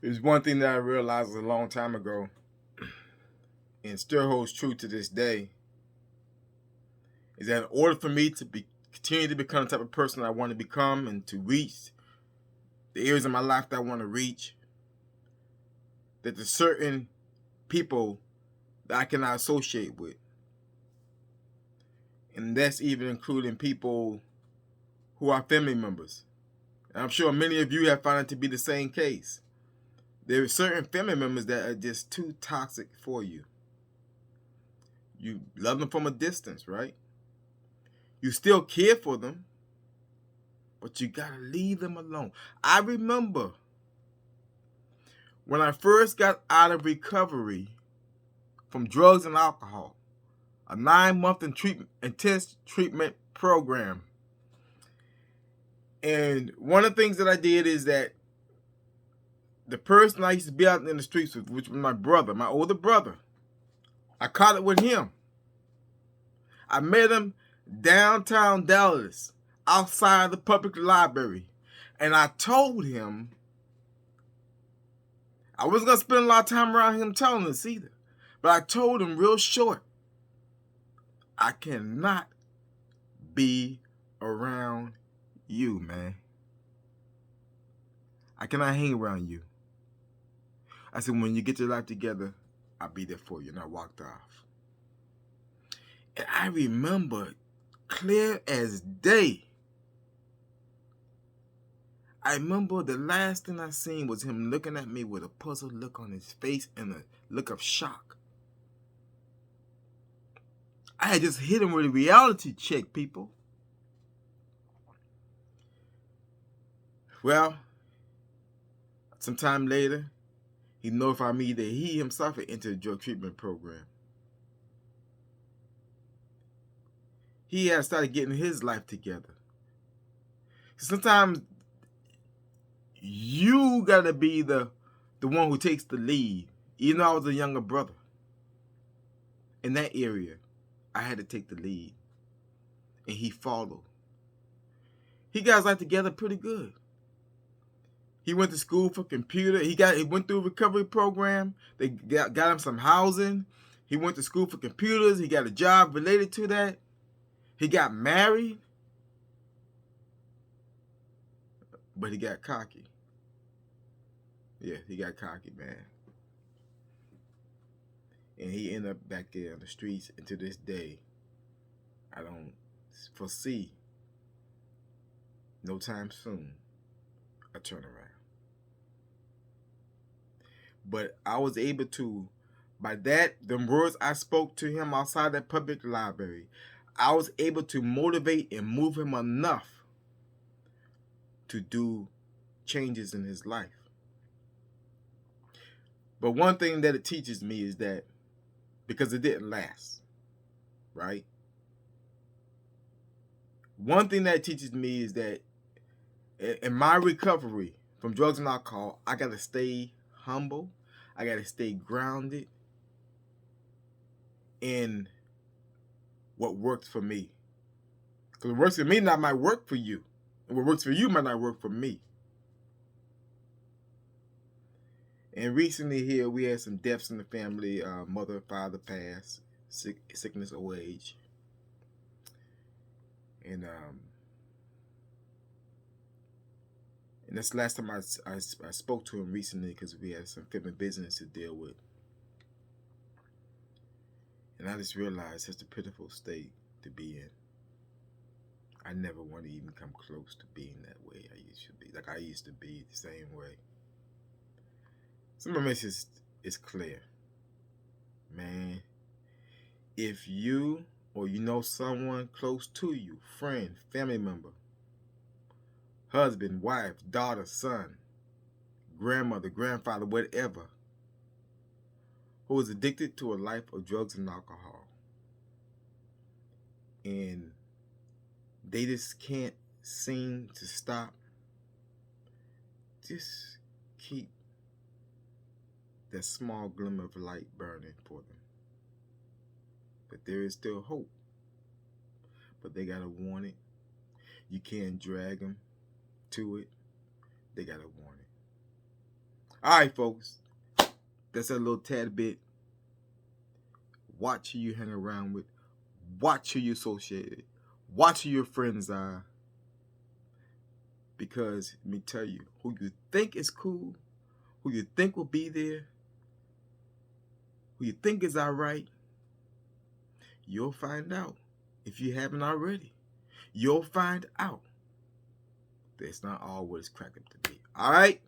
There's one thing that I realized a long time ago, and still holds true to this day, is that in order for me to continue to become the type of person I want to become and to reach the areas of my life that I want to reach, that there's certain people that I cannot associate with. And that's even including people who are family members. And I'm sure many of you have found it to be the same case. There are certain family members that are just too toxic for you. You love them from a distance, right? You still care for them, but you gotta leave them alone. I remember when I first got out of recovery from drugs and alcohol, a 9-month intense treatment program. And one of the things that I did is that the person I used to be out in the streets with, which was my brother, my older brother, I caught it with him. I met him downtown Dallas, outside the public library. And I told him I wasn't going to spend a lot of time around him telling this either. But I told him real short, I cannot be around you, man. I cannot hang around you. I said, when you get your life together, I'll be there for you. And I walked off. And I remember clear as day. I remember the last thing I seen was him looking at me with a puzzled look on his face and a look of shock. I had just hit him with a reality check, people. Well, sometime later, he notified me that he himself had entered a drug treatment program. He had started getting his life together. Sometimes you gotta be the one who takes the lead. Even though I was a younger brother, in that area, I had to take the lead, and he followed. He got his life together pretty good. He went to school for computer. He went through a recovery program. They got him some housing. He went to school for computers. He got a job related to that. He got married, but he got cocky. Yeah, he got cocky, man. And he ended up back there on the streets. And to this day, I don't foresee no time soon a turnaround. But I was able to, by the words I spoke to him outside that public library, I was able to motivate and move him enough to do changes in his life. But one thing that it teaches me is that, because it didn't last, right? One thing that it teaches me is that in my recovery from drugs and alcohol, I got to stay humble. I got to stay grounded in what works for me. Because what works for me might work for you. And what works for you might not work for me. And recently here, we had some deaths in the family. Mother, father passed, sickness, old age. And that's the last time I spoke to him recently, because we had some family business to deal with. And I just realized it's a pitiful state to be in. I never want to even come close to being that way I used to be. Like I used to be the same way. So my message is clear. Man, if you or you know someone close to you, friend, family member, husband, wife, daughter, son, grandmother, grandfather, whatever, who is addicted to a life of drugs and alcohol, and they just can't seem to stop, just keep that small glimmer of light burning for them. That there is still hope, but they gotta want it. You can't drag them to it. They gotta want it. All right, folks. That's a little tad bit. Watch who you hang around with. Watch who you associate with. Watch who your friends are. Because let me tell you, who you think is cool, who you think will be there, who you think is alright, you'll find out. If you haven't already, you'll find out that's not all what it's cracked up to be. All right?